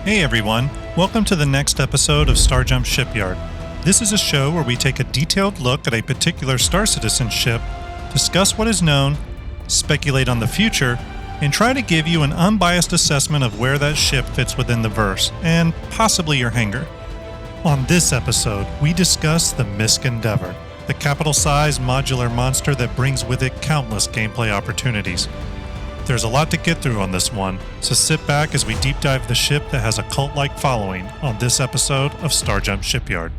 Hey everyone, welcome to the next episode of Starjump Shipyard. This is a show where we take a detailed look at a particular Star Citizen ship, discuss what is known, speculate on the future, and try to give you an unbiased assessment of where that ship fits within the verse, and possibly your hangar. On this episode, we discuss the MISC Endeavor, the capital-sized modular monster that brings with it countless gameplay opportunities. There's a lot to get through on this one, so sit back as we deep dive the ship that has a cult-like following on this episode of Starjump Shipyard.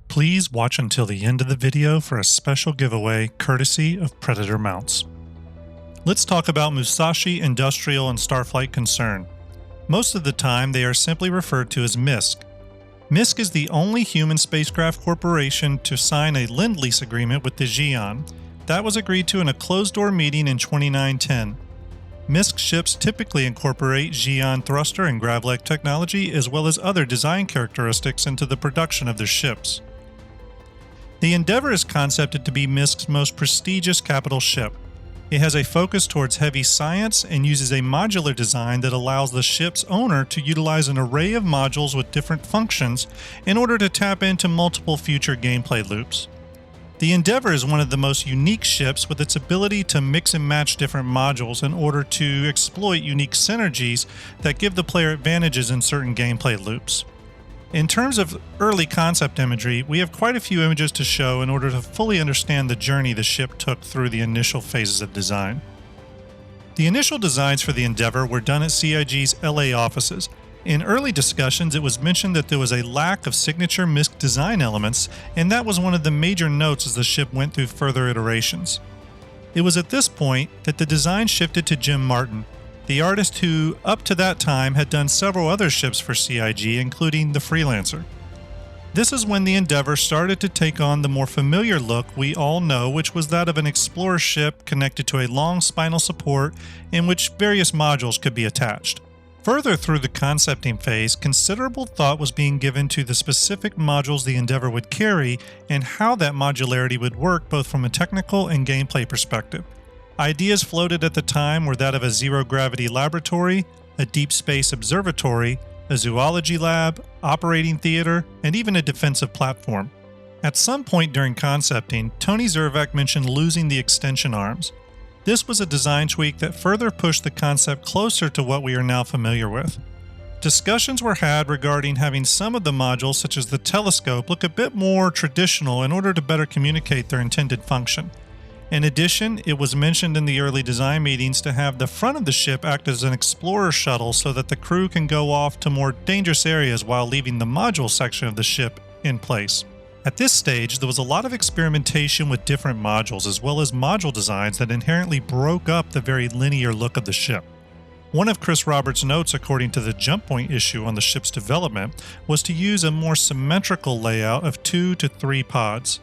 Please watch until the end of the video for a special giveaway courtesy of Predator Mounts. Let's talk about Musashi Industrial and Starflight Concern. Most of the time they are simply referred to as MISC. MISC is the only human spacecraft corporation to sign a Lend-Lease agreement with the Xi'an. That was agreed to in a closed-door meeting in 2910. MISC ships typically incorporate Xi'an thruster and gravleg technology as well as other design characteristics into the production of their ships. The Endeavor is concepted to be MISC's most prestigious capital ship. It has a focus towards heavy science and uses a modular design that allows the ship's owner to utilize an array of modules with different functions in order to tap into multiple future gameplay loops. The Endeavor is one of the most unique ships with its ability to mix and match different modules in order to exploit unique synergies that give the player advantages in certain gameplay loops. In terms of early concept imagery, we have quite a few images to show in order to fully understand the journey the ship took through the initial phases of design. The initial designs for the Endeavor were done at CIG's LA offices. In early discussions, it was mentioned that there was a lack of signature MISC design elements, and that was one of the major notes as the ship went through further iterations. It was at this point that the design shifted to Jim Martin, the artist who, up to that time, had done several other ships for CIG, including the Freelancer. This is when the Endeavor started to take on the more familiar look we all know, which was that of an explorer ship connected to a long spinal support in which various modules could be attached. Further through the concepting phase, considerable thought was being given to the specific modules the Endeavor would carry and how that modularity would work both from a technical and gameplay perspective. Ideas floated at the time were that of a zero-gravity laboratory, a deep space observatory, a zoology lab, operating theater, and even a defensive platform. At some point during concepting, Tony Zervac mentioned losing the extension arms. This was a design tweak that further pushed the concept closer to what we are now familiar with. Discussions were had regarding having some of the modules, such as the telescope, look a bit more traditional in order to better communicate their intended function. In addition, it was mentioned in the early design meetings to have the front of the ship act as an explorer shuttle so that the crew can go off to more dangerous areas while leaving the module section of the ship in place. At this stage, there was a lot of experimentation with different modules as well as module designs that inherently broke up the very linear look of the ship. One of Chris Roberts' notes, according to the Jump Point issue on the ship's development, was to use a more symmetrical layout of 2 to 3 pods.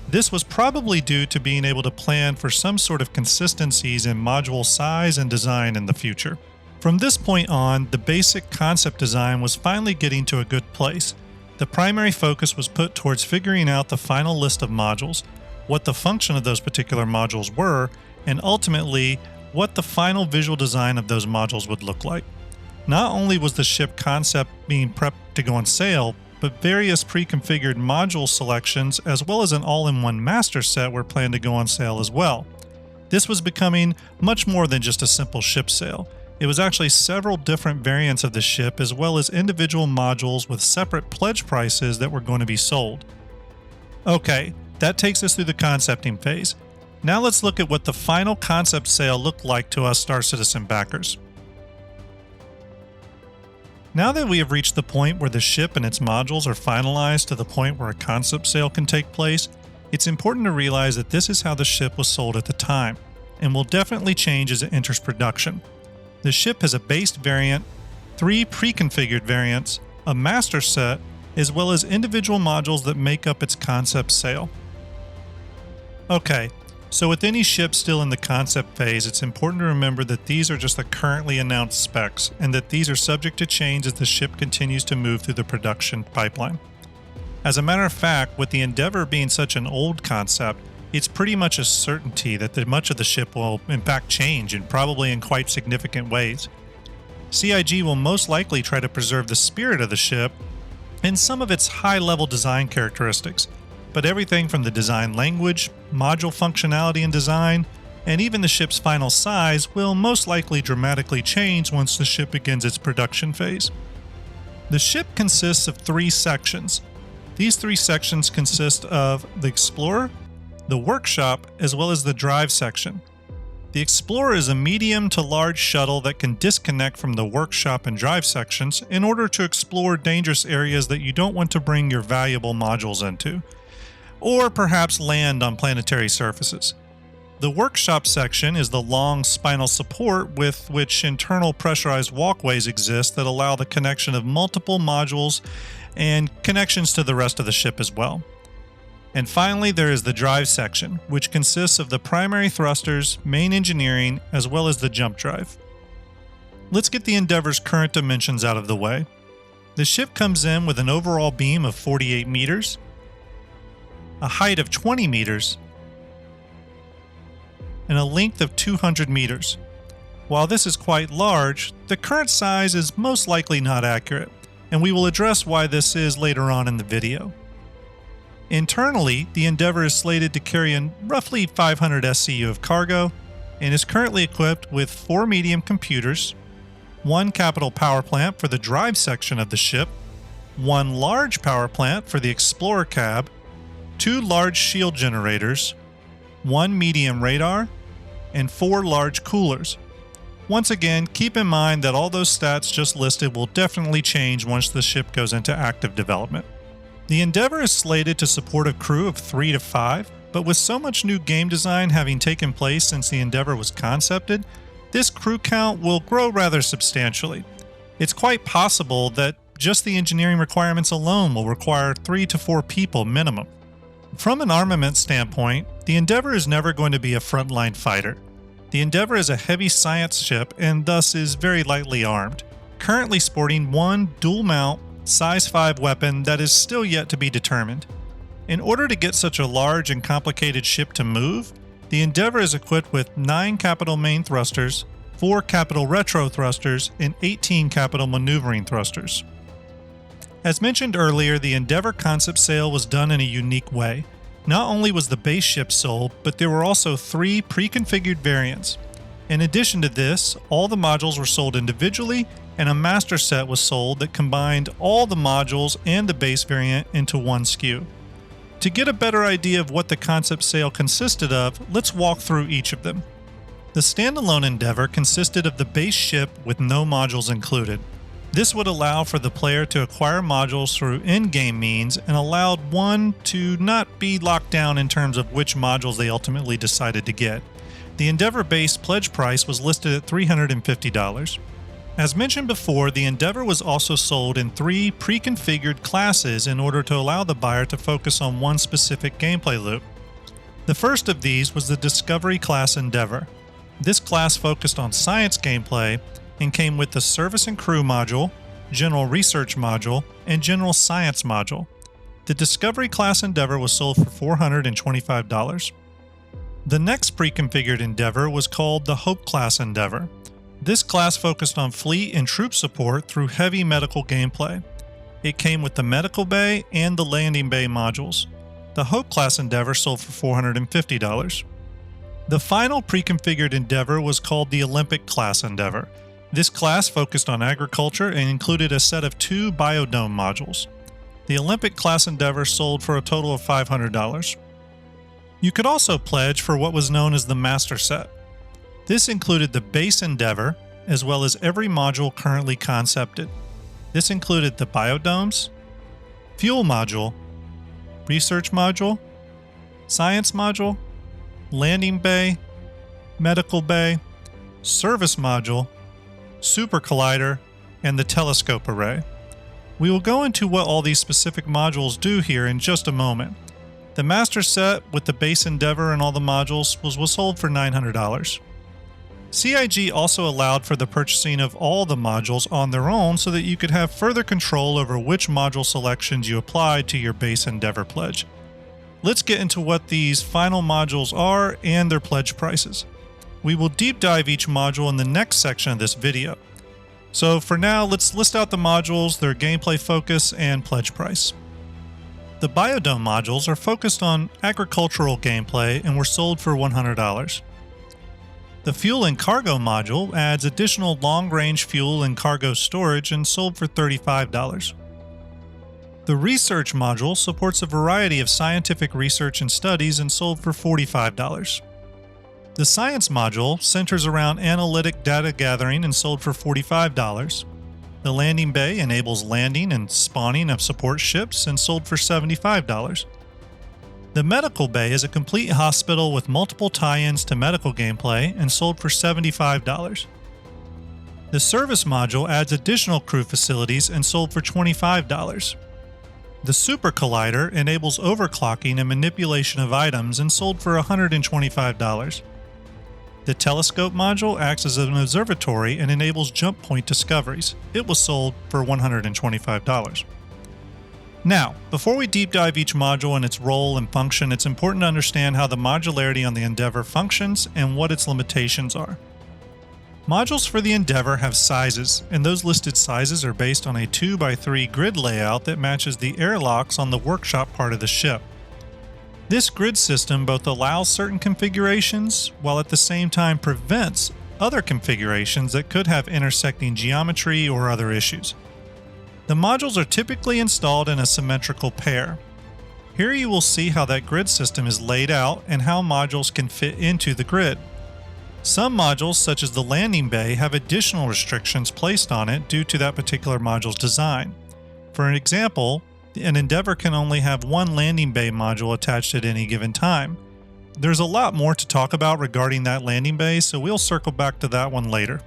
This was probably due to being able to plan for some sort of consistencies in module size and design in the future. From this point on, the basic concept design was finally getting to a good place. The primary focus was put towards figuring out the final list of modules, what the function of those particular modules were, and ultimately, what the final visual design of those modules would look like. Not only was the ship concept being prepped to go on sale, but various pre-configured module selections as well as an all-in-one master set were planned to go on sale as well. This was becoming much more than just a simple ship sale. It was actually several different variants of the ship as well as individual modules with separate pledge prices that were going to be sold. Okay, that takes us through the concepting phase. Now let's look at what the final concept sale looked like to us Star Citizen backers. Now that we have reached the point where the ship and its modules are finalized to the point where a concept sale can take place, it's important to realize that this is how the ship was sold at the time, and will definitely change as it enters production. The ship has a base variant, 3 pre-configured variants, a master set, as well as individual modules that make up its concept sale. Okay, so with any ship still in the concept phase, it's important to remember that these are just the currently announced specs, and that these are subject to change as the ship continues to move through the production pipeline. As a matter of fact, with the Endeavor being such an old concept, it's pretty much a certainty that much of the ship will in fact change, and probably in quite significant ways. CIG will most likely try to preserve the spirit of the ship and some of its high-level design characteristics, but everything from the design language, module functionality and design, and even the ship's final size will most likely dramatically change once the ship begins its production phase. The ship consists of 3 sections. These 3 sections consist of the Explorer, the Workshop, as well as the Drive section. The Explorer is a medium to large shuttle that can disconnect from the Workshop and Drive sections in order to explore dangerous areas that you don't want to bring your valuable modules into, or perhaps land on planetary surfaces. The Workshop section is the long spinal support with which internal pressurized walkways exist that allow the connection of multiple modules and connections to the rest of the ship as well. And finally, there is the Drive section, which consists of the primary thrusters, main engineering, as well as the jump drive. Let's get the Endeavor's current dimensions out of the way. The ship comes in with an overall beam of 48 meters, a height of 20 meters, and a length of 200 meters. While this is quite large, the current size is most likely not accurate, and we will address why this is later on in the video. Internally, the Endeavor is slated to carry in roughly 500 SCU of cargo and is currently equipped with 4 medium computers, 1 capital power plant for the drive section of the ship, 1 large power plant for the Explorer cab, 2 large shield generators, 1 medium radar, and 4 large coolers. Once again, keep in mind that all those stats just listed will definitely change once the ship goes into active development. The Endeavor is slated to support a crew of 3 to 5, but with so much new game design having taken place since the Endeavor was concepted, this crew count will grow rather substantially. It's quite possible that just the engineering requirements alone will require 3 to 4 people minimum. From an armament standpoint, the Endeavor is never going to be a frontline fighter. The Endeavor is a heavy science ship and thus is very lightly armed, currently sporting 1 dual-mount size 5 weapon that is still yet to be determined. In order to get such a large and complicated ship to move, the Endeavor is equipped with 9 capital main thrusters, 4 capital retro thrusters, and 18 capital maneuvering thrusters. As mentioned earlier, the Endeavor concept sale was done in a unique way. Not only was the base ship sold, but there were also 3 pre-configured variants. In addition to this, all the modules were sold individually, and a master set was sold that combined all the modules and the base variant into one SKU. To get a better idea of what the concept sale consisted of, let's walk through each of them. The standalone Endeavor consisted of the base ship with no modules included. This would allow for the player to acquire modules through in-game means and allowed one to not be locked down in terms of which modules they ultimately decided to get. The Endeavor base pledge price was listed at $350. As mentioned before, the Endeavor was also sold in 3 pre-configured classes in order to allow the buyer to focus on one specific gameplay loop. The first of these was the Discovery class Endeavor. This class focused on science gameplay and came with the Service and Crew module, General Research module, and General Science module. The Discovery class Endeavor was sold for $425. The next pre-configured Endeavor was called the Hope class Endeavor. This class focused on fleet and troop support through heavy medical gameplay. It came with the Medical Bay and the Landing Bay modules. The Hope class Endeavor sold for $450. The final pre-configured Endeavor was called the Olympic class Endeavor. This class focused on agriculture and included a set of 2 biodome modules. The Olympic class Endeavor sold for a total of $500. You could also pledge for what was known as the Master Set. This included the base Endeavor, as well as every module currently concepted. This included the biodomes, fuel module, research module, science module, landing bay, medical bay, service module, super collider, and the telescope array. We will go into what all these specific modules do here in just a moment. The master set with the base Endeavor and all the modules was sold for $900. CIG also allowed for the purchasing of all the modules on their own so that you could have further control over which module selections you applied to your base Endeavor pledge. let's get into what these final modules are and their pledge prices. We will deep dive each module in the next section of this video. So for now, let's list out the modules, their gameplay focus, and pledge price. The Biodome modules are focused on agricultural gameplay and were sold for $100. The Fuel and Cargo module adds additional long-range fuel and cargo storage and sold for $35. The Research module supports a variety of scientific research and studies and sold for $45. The Science module centers around analytic data gathering and sold for $45. The Landing Bay enables landing and spawning of support ships and sold for $75. The Medical Bay is a complete hospital with multiple tie-ins to medical gameplay and sold for $75. The Service module adds additional crew facilities and sold for $25. The Super Collider enables overclocking and manipulation of items and sold for $125. The Telescope module acts as an observatory and enables jump point discoveries. It was sold for $125. Now, before we deep dive each module and its role and function, it's important to understand how the modularity on the Endeavor functions and what its limitations are. Modules for the Endeavor have sizes, and those listed sizes are based on a 2x3 grid layout that matches the airlocks on the workshop part of the ship. This grid system both allows certain configurations, while at the same time prevents other configurations that could have intersecting geometry or other issues. The modules are typically installed in a symmetrical pair. Here you will see how that grid system is laid out and how modules can fit into the grid. Some modules, such as the Landing Bay, have additional restrictions placed on it due to that particular module's design. For an example, an Endeavor can only have one Landing Bay module attached at any given time. There's a lot more to talk about regarding that Landing Bay, so we'll circle back to that one later.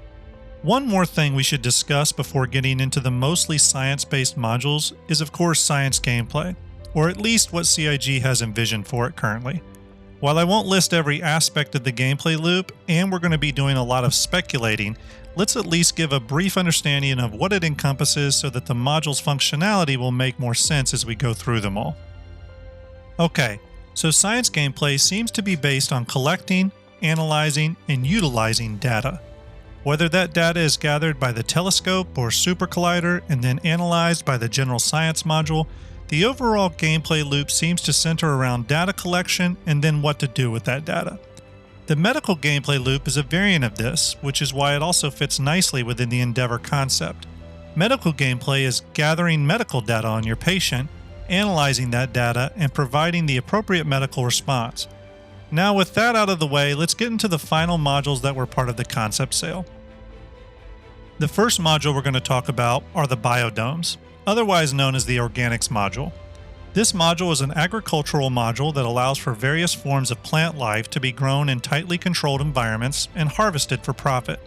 One more thing we should discuss before getting into the mostly science-based modules is of course science gameplay, or at least what CIG has envisioned for it currently. While I won't list every aspect of the gameplay loop, and we're going to be doing a lot of speculating, let's at least give a brief understanding of what it encompasses so that the module's functionality will make more sense as we go through them all. Okay, so science gameplay seems to be based on collecting, analyzing, and utilizing data. Whether that data is gathered by the Telescope or Super Collider and then analyzed by the General Science module, the overall gameplay loop seems to center around data collection and then what to do with that data. The medical gameplay loop is a variant of this, which is why it also fits nicely within the Endeavor concept. Medical gameplay is gathering medical data on your patient, analyzing that data, and providing the appropriate medical response. Now with that out of the way, let's get into the final modules that were part of the concept sale. The first module we're going to talk about are the Biodomes, otherwise known as the Organics module. This module is an agricultural module that allows for various forms of plant life to be grown in tightly controlled environments and harvested for profit.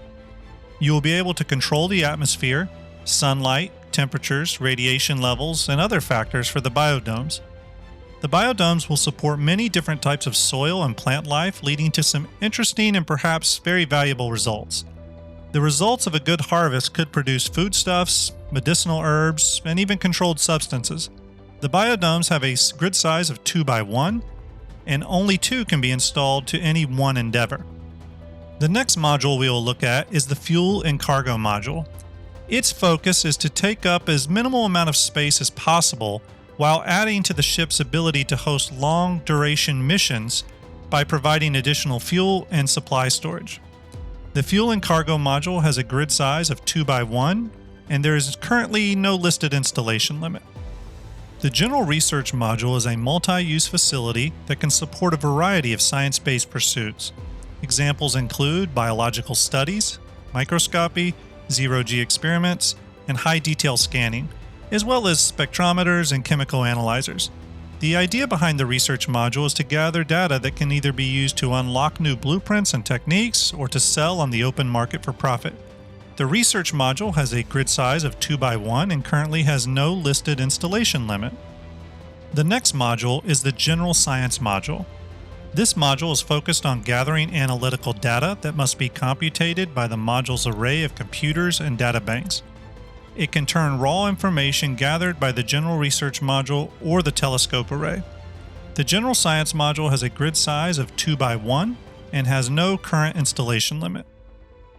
You will be able to control the atmosphere, sunlight, temperatures, radiation levels, and other factors for the biodomes. The biodomes will support many different types of soil and plant life, leading to some interesting and perhaps very valuable results. The results of a good harvest could produce foodstuffs, medicinal herbs, and even controlled substances. The biodomes have a grid size of 2x1, and only 2 can be installed to any one Endeavor. The next module we will look at is the Fuel and Cargo module. Its focus is to take up as minimal amount of space as possible while adding to the ship's ability to host long-duration missions by providing additional fuel and supply storage. The Fuel and Cargo module has a grid size of 2x1, and there is currently no listed installation limit. The General Research module is a multi-use facility that can support a variety of science-based pursuits. Examples include biological studies, microscopy, zero-G experiments, and high-detail scanning, as well as spectrometers and chemical analyzers. The idea behind the Research module is to gather data that can either be used to unlock new blueprints and techniques or to sell on the open market for profit. The Research module has a grid size of 2x1 and currently has no listed installation limit. The next module is the General Science module. This module is focused on gathering analytical data that must be computated by the module's array of computers and databanks. It can turn raw information gathered by the General Research module or the Telescope array. The General Science module has a grid size of 2 by 1 and has no current installation limit.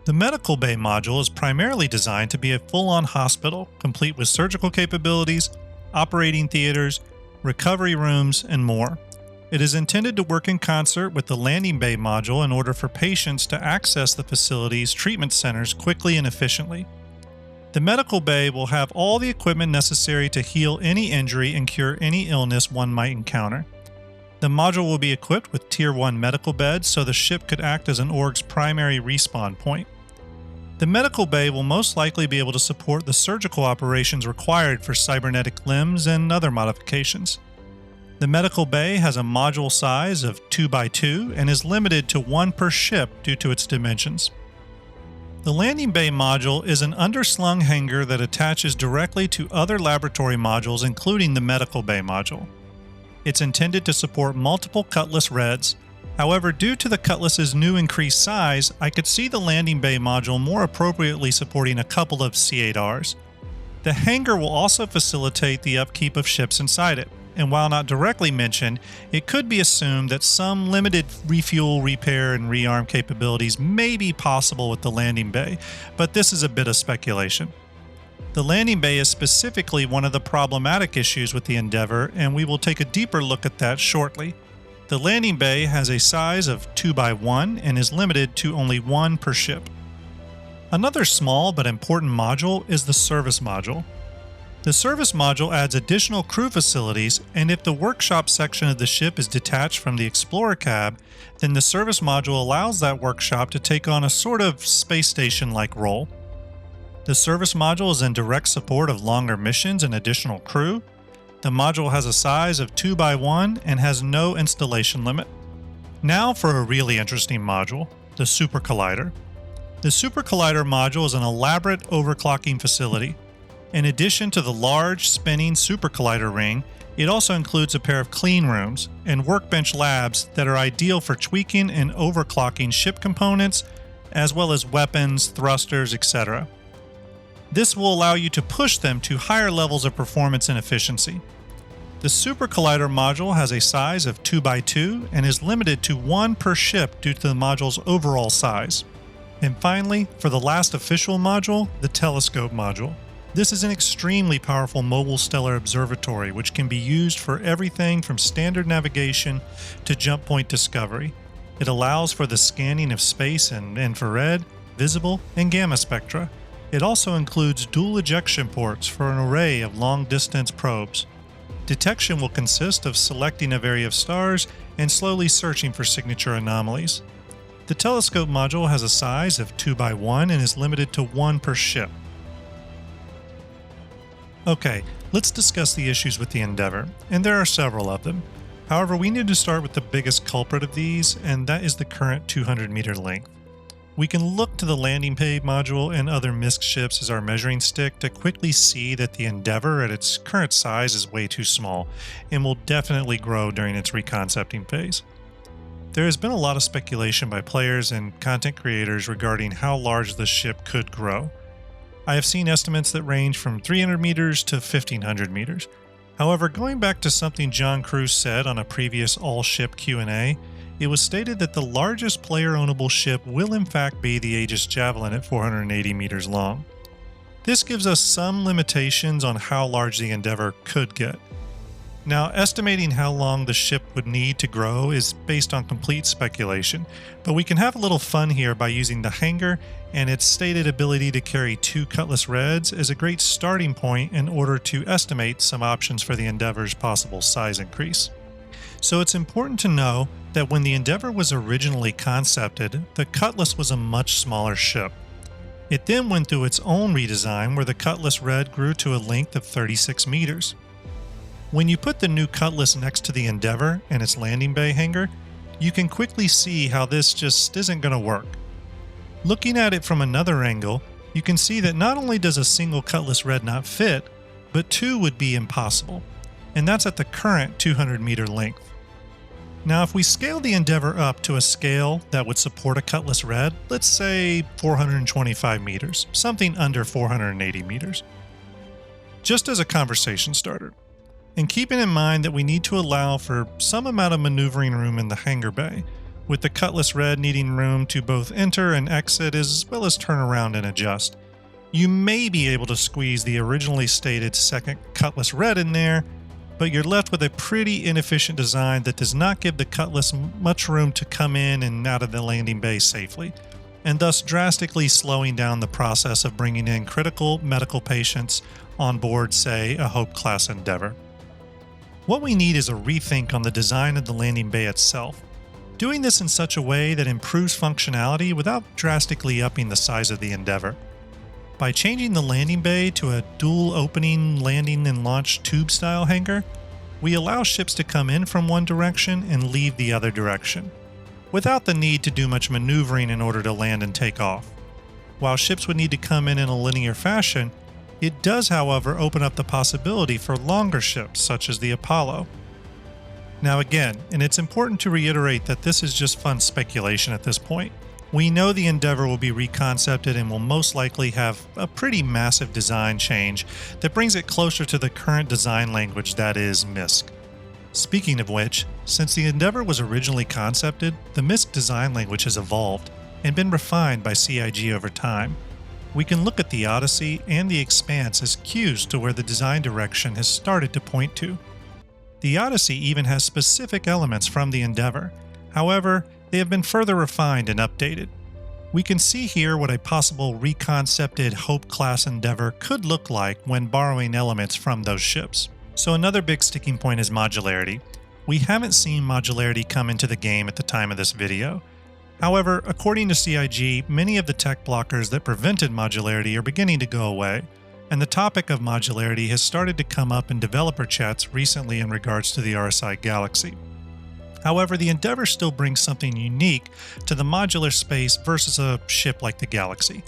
The Medical Bay module is primarily designed to be a full-on hospital, complete with surgical capabilities, operating theaters, recovery rooms, and more. It is intended to work in concert with the Landing Bay module in order for patients to access the facility's treatment centers quickly and efficiently. The Medical Bay will have all the equipment necessary to heal any injury and cure any illness one might encounter. The module will be equipped with Tier 1 medical beds so the ship could act as an org's primary respawn point. The Medical Bay will most likely be able to support the surgical operations required for cybernetic limbs and other modifications. The Medical Bay has a module size of 2 by 2 and is limited to 1 per ship due to its dimensions. The Landing Bay module is an underslung hangar that attaches directly to other laboratory modules, including the Medical Bay module. It's intended to support multiple Cutlass Reds. However, due to the Cutlass's new increased size, I could see the Landing Bay module more appropriately supporting a couple of C8Rs. The hangar will also facilitate the upkeep of ships inside it, and while not directly mentioned, it could be assumed that some limited refuel, repair, and rearm capabilities may be possible with the Landing Bay, but this is a bit of speculation. The Landing Bay is specifically one of the problematic issues with the Endeavour, and we will take a deeper look at that shortly. The Landing Bay has a size of 2 by 1 and is limited to only 1 per ship. Another small but important module is the Service module. The Service module adds additional crew facilities, and if the workshop section of the ship is detached from the Explorer cab, then the Service module allows that workshop to take on a sort of space station-like role. The Service module is in direct support of longer missions and additional crew. The module has a size of 2 by 1 and has no installation limit. Now for a really interesting module, the Super Collider. The Super Collider module is an elaborate overclocking facility. In addition to the large, spinning Super Collider ring, it also includes a pair of clean rooms and workbench labs that are ideal for tweaking and overclocking ship components, as well as weapons, thrusters, etc. This will allow you to push them to higher levels of performance and efficiency. The Super Collider module has a size of 2 by 2 and is limited to 1 per ship due to the module's overall size. And finally, for the last official module, the Telescope module. This is an extremely powerful mobile stellar observatory which can be used for everything from standard navigation to jump point discovery. It allows for the scanning of space and infrared, visible, and gamma spectra. It also includes dual ejection ports for an array of long-distance probes. Detection will consist of selecting a area of stars and slowly searching for signature anomalies. The Telescope module has a size of 2 by 1 and is limited to 1 per ship. Okay, let's discuss the issues with the Endeavour, and there are several of them. However, we need to start with the biggest culprit of these, and that is the current 200-meter length. We can look to the Landing Bay module and other MISC ships as our measuring stick to quickly see that the Endeavour at its current size is way too small, and will definitely grow during its reconcepting phase. There has been a lot of speculation by players and content creators regarding how large the ship could grow. I have seen estimates that range from 300 meters to 1500 meters. However, going back to something John Cruz said on a previous all-ship Q&A, it was stated that the largest player-ownable ship will in fact be the Aegis Javelin at 480 meters long. This gives us some limitations on how large the Endeavour could get. Now, estimating how long the ship would need to grow is based on complete speculation, but we can have a little fun here by using the hangar and its stated ability to carry 2 Cutlass Reds as a great starting point in order to estimate some options for the Endeavour's possible size increase. So it's important to know that when the Endeavour was originally concepted, the Cutlass was a much smaller ship. It then went through its own redesign where the Cutlass Red grew to a length of 36 meters. When you put the new Cutlass next to the Endeavour and its Landing Bay hangar, you can quickly see how this just isn't going to work. Looking at it from another angle, you can see that not only does a single Cutlass Red not fit, but 2 would be impossible, and that's at the current 200-meter length. Now, if we scale the Endeavour up to a scale that would support a Cutlass Red, let's say 425 meters, something under 480 meters. Just as a conversation starter, And keeping in mind that we need to allow for some amount of maneuvering room in the hangar bay, with the Cutlass Red needing room to both enter and exit as well as turn around and adjust. You may be able to squeeze the originally stated second Cutlass Red in there, but you're left with a pretty inefficient design that does not give the Cutlass much room to come in and out of the landing bay safely, and thus drastically slowing down the process of bringing in critical medical patients on board, say, a Hope-class Endeavor. What we need is a rethink on the design of the landing bay itself, doing this in such a way that improves functionality without drastically upping the size of the Endeavor. By changing the landing bay to a dual opening landing and launch tube style hangar, we allow ships to come in from one direction and leave the other direction, without the need to do much maneuvering in order to land and take off. While ships would need to come in a linear fashion, it does, however, open up the possibility for longer ships such as the Apollo. Now again, and it's important to reiterate that this is just fun speculation at this point, we know the Endeavor will be reconcepted and will most likely have a pretty massive design change that brings it closer to the current design language that is MISC. Speaking of which, since the Endeavor was originally concepted, the MISC design language has evolved and been refined by CIG over time. We can look at the Odyssey and the Expanse as cues to where the design direction has started to point to. The Odyssey even has specific elements from the Endeavor. However, they have been further refined and updated. We can see here what a possible reconcepted Hope-class Endeavor could look like when borrowing elements from those ships. So another big sticking point is modularity. We haven't seen modularity come into the game at the time of this video. However, according to CIG, many of the tech blockers that prevented modularity are beginning to go away, and the topic of modularity has started to come up in developer chats recently in regards to the RSI Galaxy. However, the Endeavor still brings something unique to the modular space versus a ship like the Galaxy.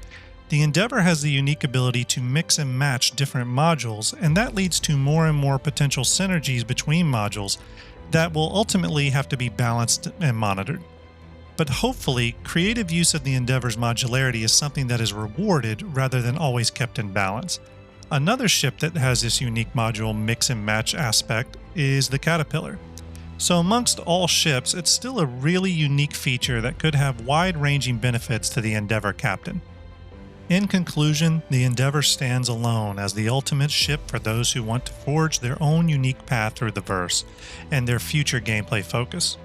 The Endeavor has the unique ability to mix and match different modules, and that leads to more and more potential synergies between modules that will ultimately have to be balanced and monitored. But hopefully, creative use of the Endeavor's modularity is something that is rewarded rather than always kept in balance. Another ship that has this unique module mix and match aspect is the Caterpillar. So amongst all ships, it's still a really unique feature that could have wide-ranging benefits to the Endeavor captain. In conclusion, the Endeavor stands alone as the ultimate ship for those who want to forge their own unique path through the verse and their future gameplay focus.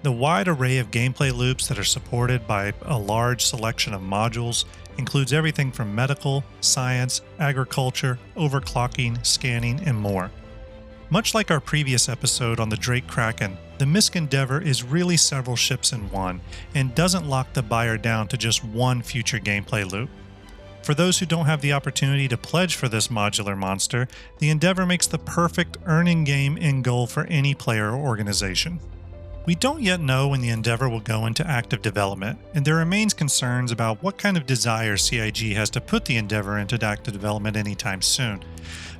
The wide array of gameplay loops that are supported by a large selection of modules includes everything from medical, science, agriculture, overclocking, scanning, and more. Much like our previous episode on the Drake Kraken, the MISC Endeavor is really several ships in one, and doesn't lock the buyer down to just one future gameplay loop. For those who don't have the opportunity to pledge for this modular monster, the Endeavor makes the perfect earning game end goal for any player or organization. We don't yet know when the Endeavor will go into active development, and there remains concerns about what kind of desire CIG has to put the Endeavor into active development anytime soon.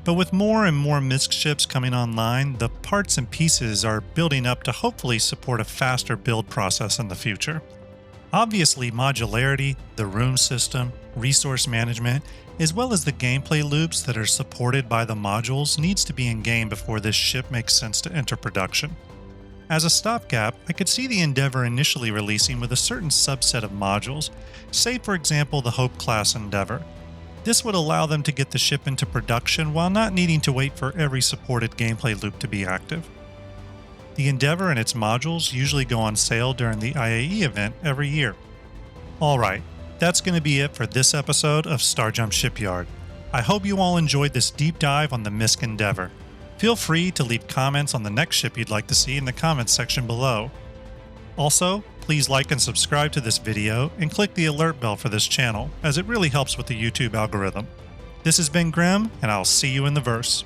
But with more and more MISC ships coming online, the parts and pieces are building up to hopefully support a faster build process in the future. Obviously, modularity, the room system, resource management, as well as the gameplay loops that are supported by the modules needs to be in game before this ship makes sense to enter production. As a stopgap, I could see the Endeavor initially releasing with a certain subset of modules, say for example the Hope-class Endeavor. This would allow them to get the ship into production while not needing to wait for every supported gameplay loop to be active. The Endeavor and its modules usually go on sale during the IAE event every year. Alright, that's going to be it for this episode of Starjump Shipyard. I hope you all enjoyed this deep dive on the MISC Endeavor. Feel free to leave comments on the next ship you'd like to see in the comments section below. Also, please like and subscribe to this video and click the alert bell for this channel, as it really helps with the YouTube algorithm. This has been Grim, and I'll see you in the verse.